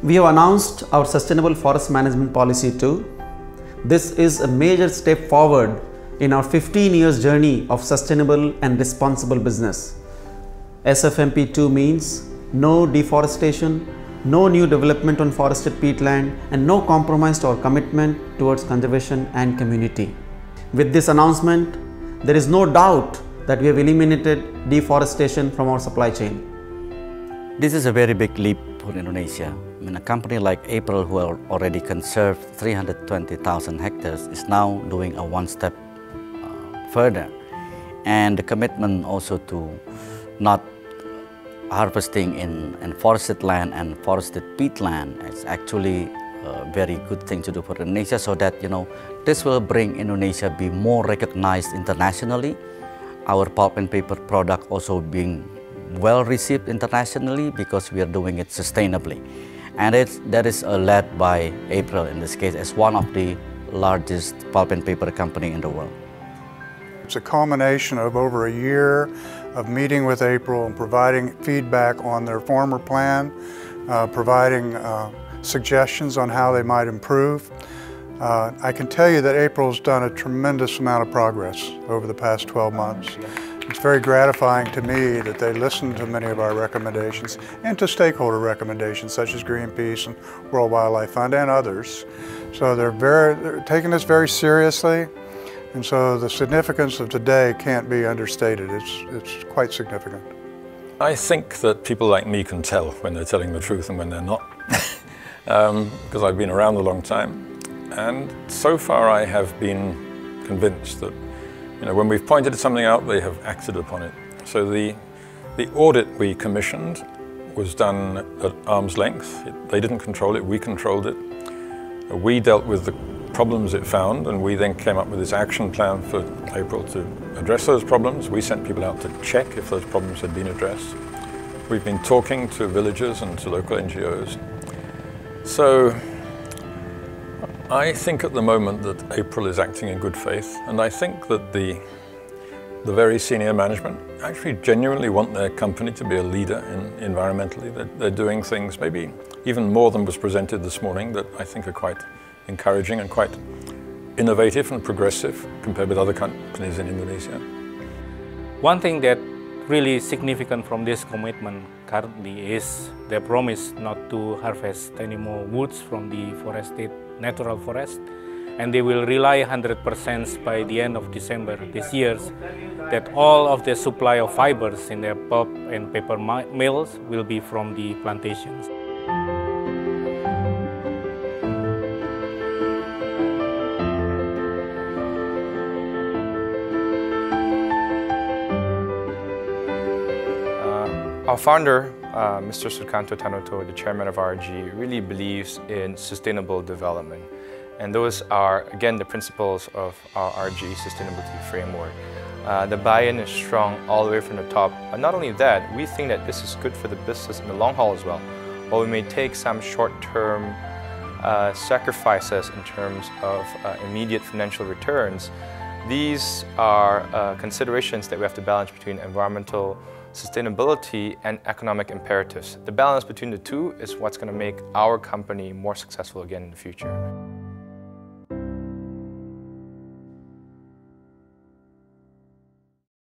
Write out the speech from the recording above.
We have announced our Sustainable Forest Management Policy 2. This is a major step forward in our 15 years journey of sustainable and responsible business. SFMP 2 means no deforestation, no new development on forested peatland, and no compromise to our commitment towards conservation and community. With this announcement, there is no doubt that we have eliminated deforestation from our supply chain. This is a very big leap for Indonesia. I mean, a company like April, who already conserved 320,000 hectares, is now doing a one step further. And the commitment also to not harvesting in forested land and forested peatland is actually a very good thing to do for Indonesia, so that, you know, this will bring Indonesia be more recognized internationally. Our pulp and paper product also being well received internationally because we are doing it sustainably. And that is led by April in this case as one of the largest pulp and paper company in the world. It's a culmination of over a year of meeting with April and providing feedback on their former plan, providing suggestions on how they might improve. I can tell you that April's done a tremendous amount of progress over the past 12 months. It's very gratifying to me that they listened to many of our recommendations and to stakeholder recommendations such as Greenpeace and World Wildlife Fund and others. So they're taking this very seriously, and so the significance of today can't be understated. It's quite significant. I think that people like me can tell when they're telling the truth and when they're not, because I've been around a long time. And so far I have been convinced that, you know, when we've pointed something out, they have acted upon it. So the audit we commissioned was done at arm's length. They didn't control it, we controlled it. We dealt with the problems it found, and we then came up with this action plan for April to address those problems. We sent people out to check if those problems had been addressed. We've been talking to villagers and to local NGOs. So I think at the moment that April is acting in good faith, and I think that the very senior management actually genuinely want their company to be a leader environmentally. They're doing things maybe even more than was presented this morning that I think are quite encouraging and quite innovative and progressive compared with other companies in Indonesia. One thing that really significant from this commitment currently is their promise not to harvest any more woods from the forested natural forest, and they will rely 100% by the end of December this year that all of the supply of fibers in their pulp and paper mills will be from the plantations. Our founder, Mr. Sukanto Tanoto, the chairman of RG, really believes in sustainable development. And those are, again, the principles of our RG sustainability framework. The buy-in is strong all the way from the top. But not only that, we think that this is good for the business in the long haul as well. While we may take some short-term sacrifices in terms of immediate financial returns, these are considerations that we have to balance between environmental sustainability and economic imperatives. The balance between the two is what's going to make our company more successful again in the future.